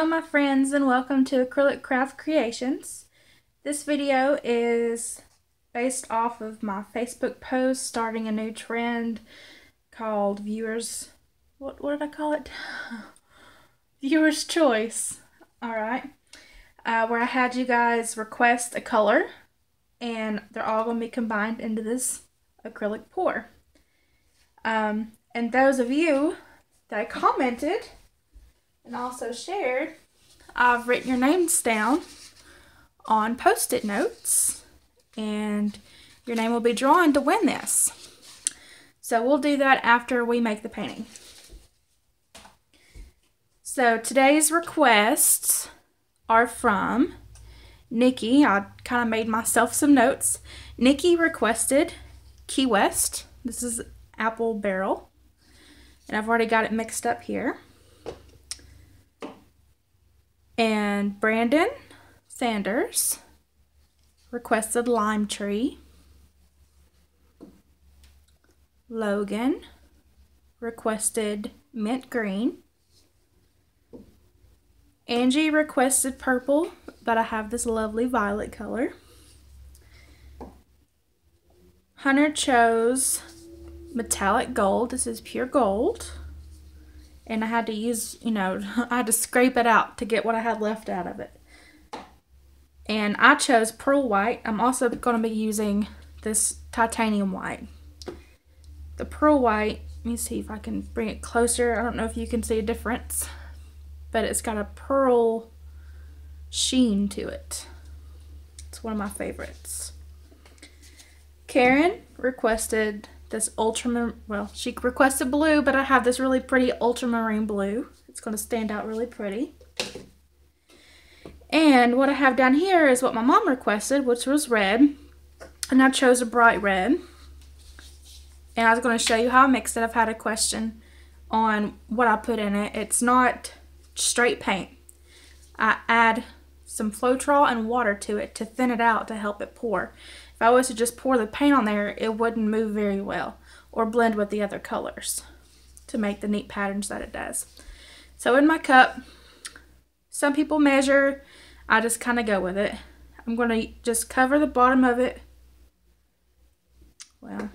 Hello my friends and welcome to Acrylic Craft Creations. This video is based off of my Facebook post starting a new trend called what did I call it? Viewer's Choice. Alright. Where I had you guys request a color and they're all going to be combined into this acrylic pour. And those of you that commented and also shared, I've written your names down on post-it notes and your name will be drawn to win this. So we'll do that after we make the painting. So today's requests are from Nikki. I kind of made myself some notes. Nikki requested Key West. This is apple barrel. And I've already got it mixed up here. And Brandon Sanders requested Lime Tree. Logan requested Mint Green. Angie requested purple, but I have this lovely violet color. Hunter chose metallic gold. This is pure gold. And I had to use, I had to scrape it out to get what I had left out of it. And I chose pearl white. I'm also going to be using this titanium white. The pearl white, let me see if I can bring it closer. I don't know if you can see a difference, but it's got a pearl sheen to it. It's one of my favorites. Karen requested this she requested blue, but I have this really pretty ultramarine blue. It's going to stand out really pretty. And what I have down here is what my mom requested, which was red. And I chose a bright red. And I was going to show you how I mixed it. I've had a question on what I put in it. It's not straight paint. I add some Floetrol and water to it to thin it out to help it pour. If I was to just pour the paint on there, it wouldn't move very well or blend with the other colors to make the neat patterns that it does. So in my cup, some people measure, I just kind of go with it. I'm going to just cover the bottom of it. Well,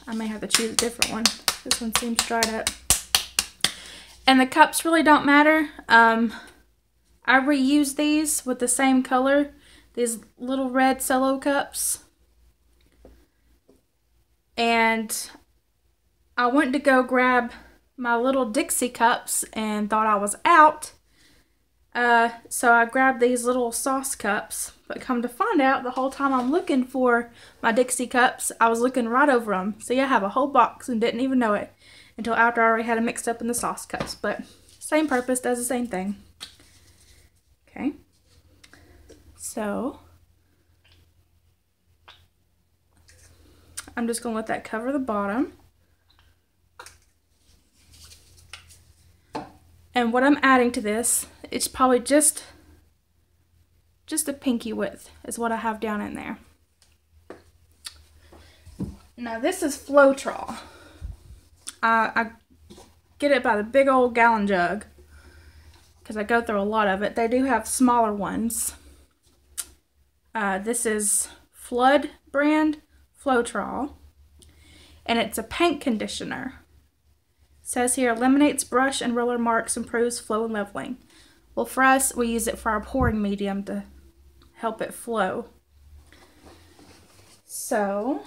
I may have to choose a different one. This one seems dried up. And the cups really don't matter. I reuse these with the same color, these little red cello cups. And I went to go grab my little Dixie cups and thought I was out. So I grabbed these little sauce cups, but come to find out the whole time I'm looking for my Dixie cups, I was looking right over them. So yeah, I have a whole box and didn't even know it until after I already had it mixed up in the sauce cups. But same purpose, does the same thing. Okay. So I'm just going to let that cover the bottom. And what I'm adding to this, it's probably just a pinky width is what I have down in there. Now this is Floetrol. I get it by the big old gallon jug because I go through a lot of it. They do have smaller ones. This is Flood brand Floetrol, and it's a paint conditioner. It says here, eliminates brush and roller marks, improves flow and leveling. Well, for us, we use it for our pouring medium to help it flow. So,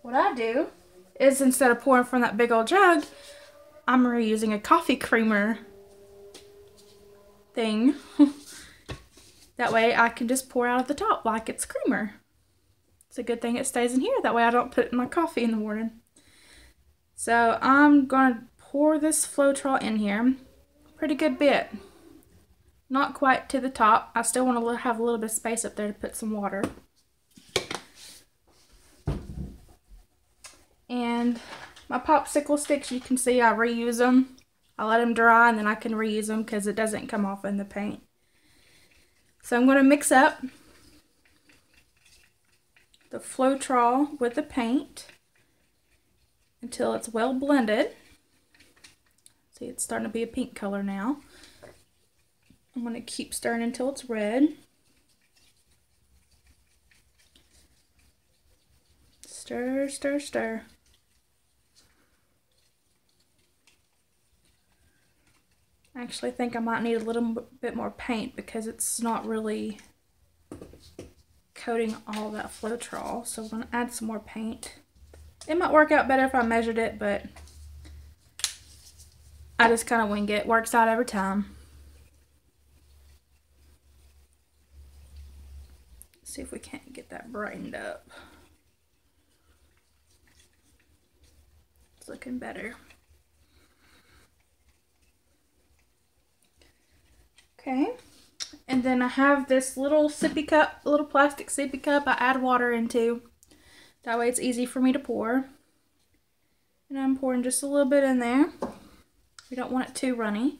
what I do is instead of pouring from that big old jug, I'm reusing a coffee creamer thing. That way I can just pour out at the top like it's creamer. It's a good thing it stays in here. That way I don't put it in my coffee in the morning. So I'm going to pour this Floetrol in here. Pretty good bit. Not quite to the top. I still want to have a little bit of space up there to put some water. And my popsicle sticks, you can see I reuse them. I let them dry and then I can reuse them because it doesn't come off in the paint. So I'm going to mix up the Floetrol with the paint until it's well blended. See, it's starting to be a pink color now. I'm going to keep stirring until it's red. Stir, stir, stir. I actually think I might need a little bit more paint because it's not really coating all that Floetrol. So I'm going to add some more paint. It might work out better if I measured it, but I just kind of wing it. Works out every time. Let's see if we can't get that brightened up. It's looking better. Okay, and then I have this little sippy cup, little plastic sippy cup I add water into. That way it's easy for me to pour. And I'm pouring just a little bit in there. We don't want it too runny.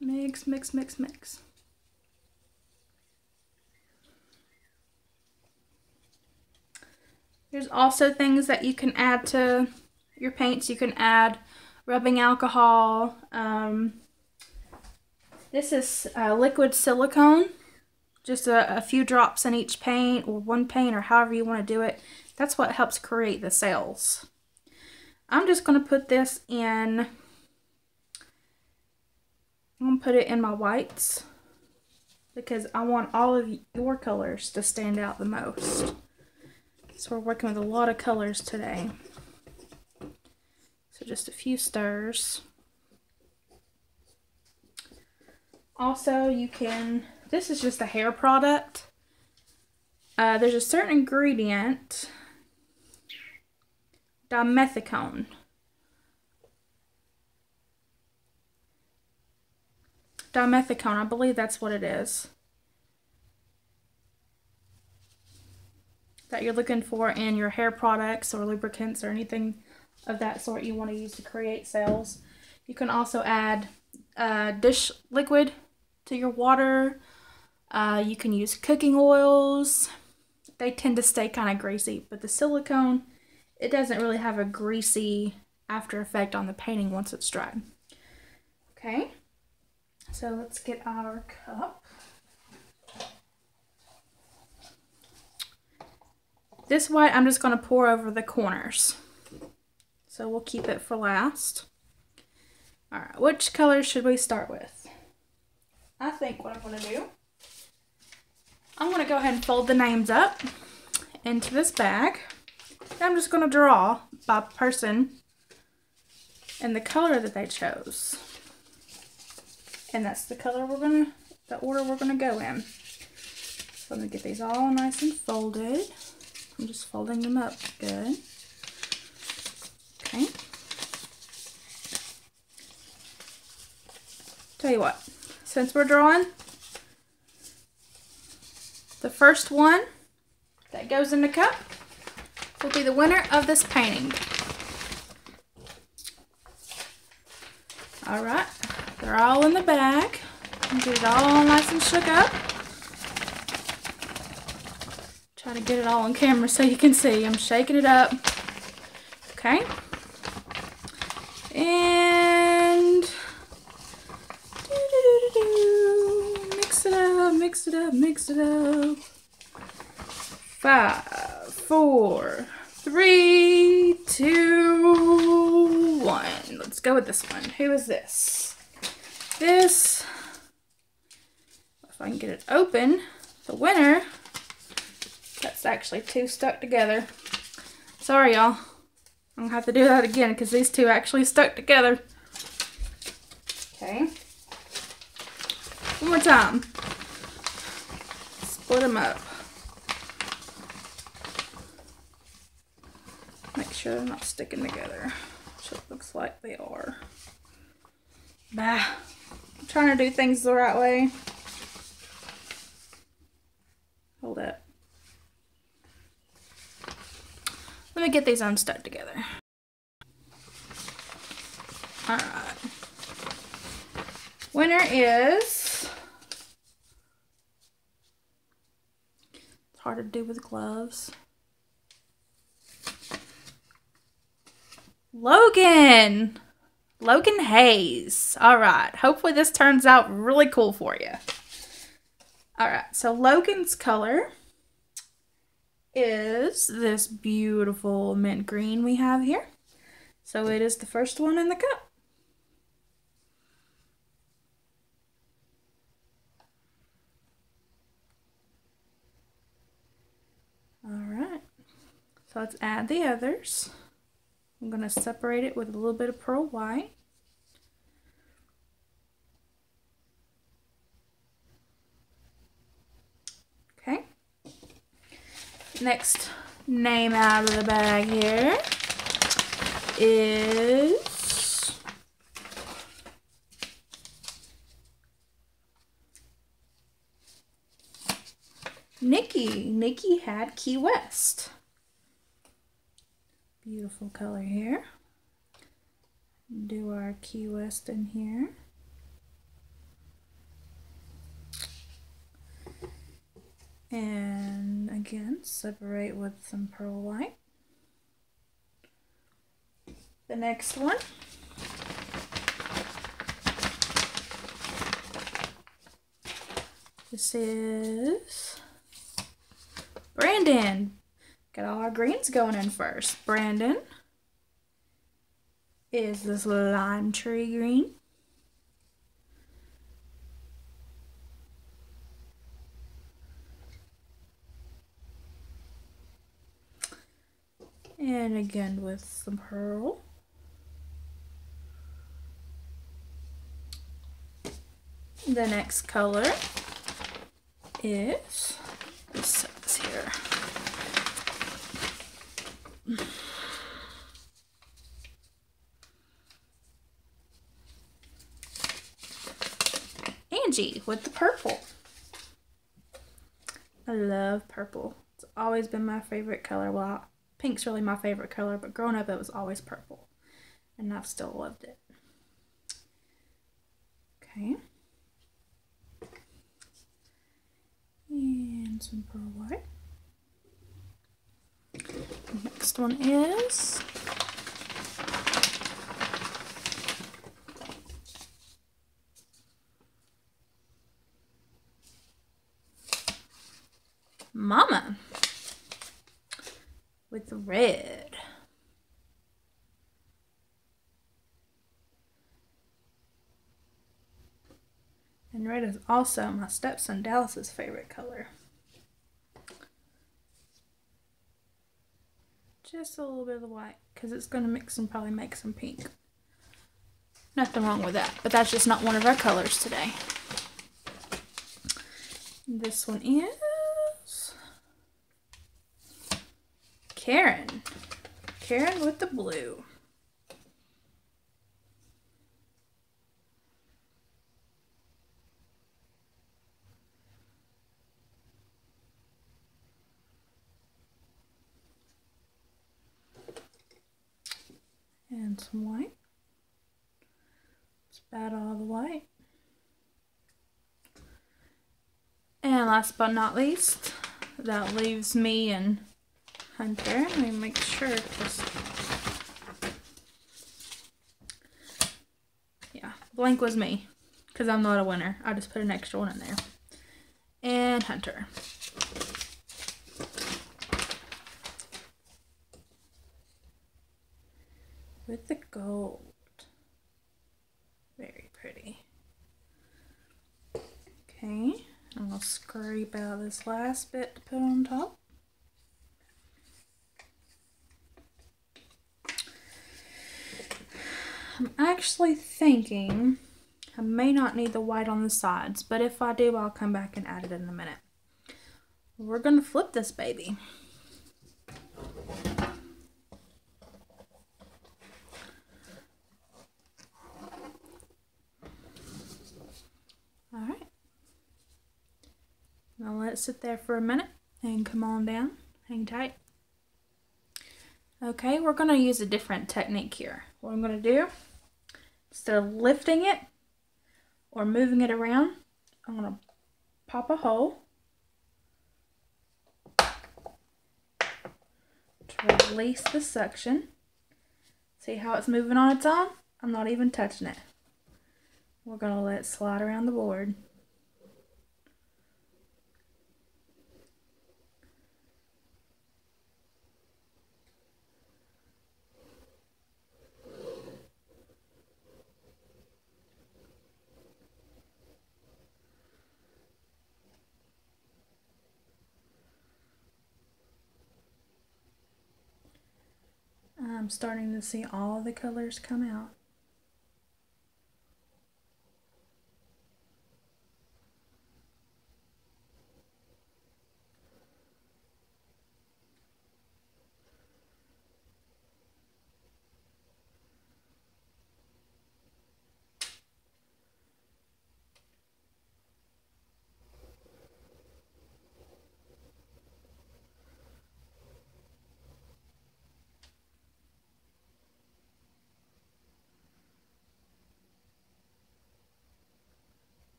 Mix, mix, mix, mix. There's also things that you can add to your paints. You can add rubbing alcohol. This is liquid silicone. Just a few drops in each paint, or one paint, or however you want to do it. That's what helps create the cells. I'm just going to put this in, I'm going to put it in my whites because I want all of your colors to stand out the most. So we're working with a lot of colors today. So just a few stirs. Also, you can, this is just a hair product. There's a certain ingredient, dimethicone. Dimethicone, I believe that's what it is. That you're looking for in your hair products or lubricants or anything of that sort you want to use to create cells. You can also add dish liquid to your water. You can use cooking oils. They tend to stay kind of greasy, but the silicone, it doesn't really have a greasy after effect on the painting once it's dried. Okay, so let's get our cup. This white I'm just going to pour over the corners. So we'll keep it for last. Alright, which color should we start with? I think what I'm going to do, I'm going to go ahead and fold the names up into this bag. And I'm just going to draw by person and the color that they chose. And that's the color the order we're going to go in. So I'm going to get these all nice and folded. I'm just folding them up good. Okay. Tell you what, since we're drawing, the first one that goes in the cup will be the winner of this painting. Alright, they're all in the bag. Get it all nice and shook up. Try to get it all on camera so you can see. I'm shaking it up. Okay. And mix it up, mix it up, mix it up. 5, 4, 3, 2, 1. Let's go with this one. Who is this? This, if I can get it open, the winner. That's actually two stuck together. Sorry, y'all. I'm gonna have to do that again because these two actually stuck together. Okay. One more time. Split them up. Make sure they're not sticking together, which it looks like they are. Bah. I'm trying to do things the right way. Hold up. Let me get these unstuck together. Alright. Winner is... It's hard to do with gloves. Logan! Logan Hayes. Alright, hopefully this turns out really cool for you. Alright, so Logan's color is this beautiful mint green we have here. So it is the first one in the cup. Alright, so let's add the others. I'm going to separate it with a little bit of pearl white. Okay. Next name out of the bag here is Nikki. Nikki had Key West. Beautiful color here. Do our Key West in here. And again, separate with some pearl white. The next one this is Brandon. Got all our greens going in first. Brandon is this lime tree green. And again with some pearl. The next color is this here. Angie with the purple. I love purple. It's always been my favorite color. Well, pink's really my favorite color, but growing up it was always purple. And I've still loved it. Okay. And some pearl white. Next one is Mama with the red. And red is also my stepson Dallas's favorite color. Just a little bit of the white, because it's going to mix and probably make some pink. Nothing wrong with that, but that's just not one of our colors today. This one is Karen. Karen with the blue. And some white. Spat all the white. And last but not least, that leaves me and Hunter. Let me make sure, because yeah, blank was me, because I'm not a winner. I just put an extra one in there. And Hunter. With the gold. Very pretty. Okay, I'm going to scrape out this last bit to put on top. I'm actually thinking I may not need the white on the sides, but if I do, I'll come back and add it in a minute. We're going to flip this baby. Alright. Now let it sit there for a minute and come on down. Hang tight. Okay, we're going to use a different technique here. What I'm going to do, instead of lifting it or moving it around, I'm going to pop a hole to release the suction. See how it's moving on its own? I'm not even touching it. We're going to let it slide around the board. I'm starting to see all the colors come out.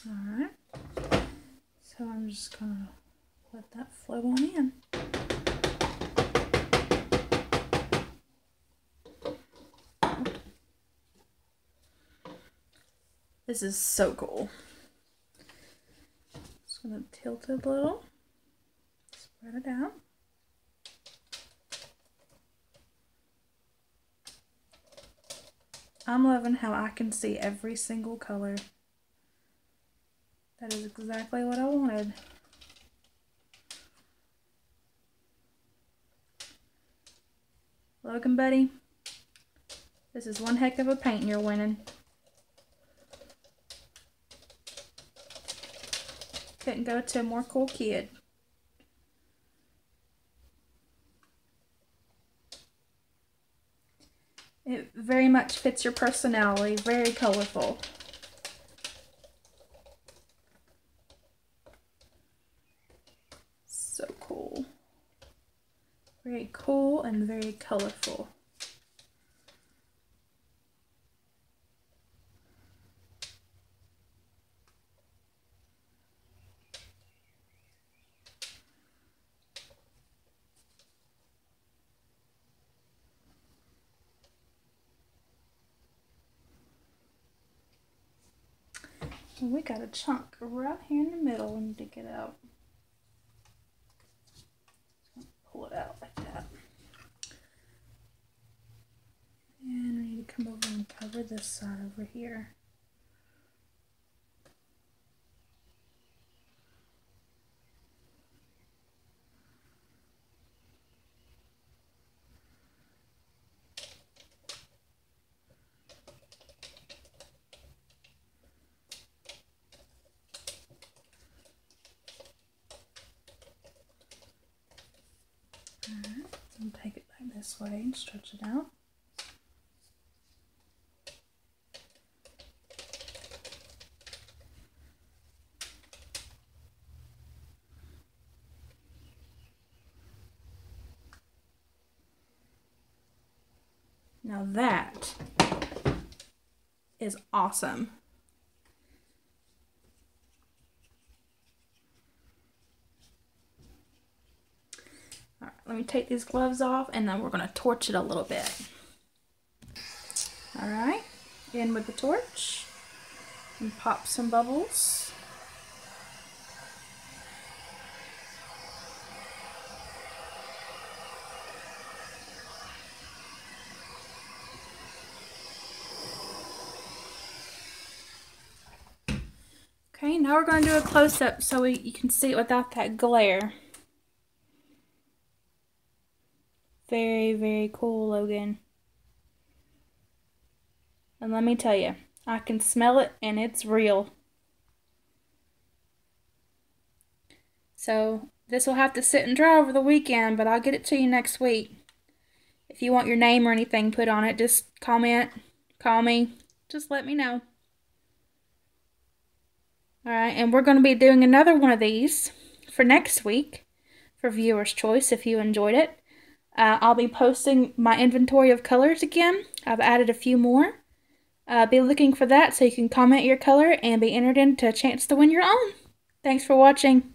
Alright, so I'm just going to let that flow on in. This is so cool. Just going to tilt it a little, spread it out. I'm loving how I can see every single color. That is exactly what I wanted. Logan, buddy, this is one heck of a paint you're winning. Couldn't go to a more cool kid. It very much fits your personality, very colorful. So cool. Very cool and very colorful. And we got a chunk right here in the middle we need to get out. Pull it out like that. And we need to come over and cover this side over here. Alright, and take it back this way and stretch it out. Now that is awesome. All right, let me take these gloves off and then we're going to torch it a little bit. All right, in with the torch and pop some bubbles. Okay, now we're going to do a close-up so you can see it without that glare. Very, very cool, Logan. And let me tell you, I can smell it and it's real. So this will have to sit and dry over the weekend, but I'll get it to you next week. If you want your name or anything put on it, just comment, call me, just let me know. Alright, and we're going to be doing another one of these for next week for viewer's choice if you enjoyed it. I'll be posting my inventory of colors again. I've added a few more. Be looking for that so you can comment your color and be entered into a chance to win your own. Thanks for watching.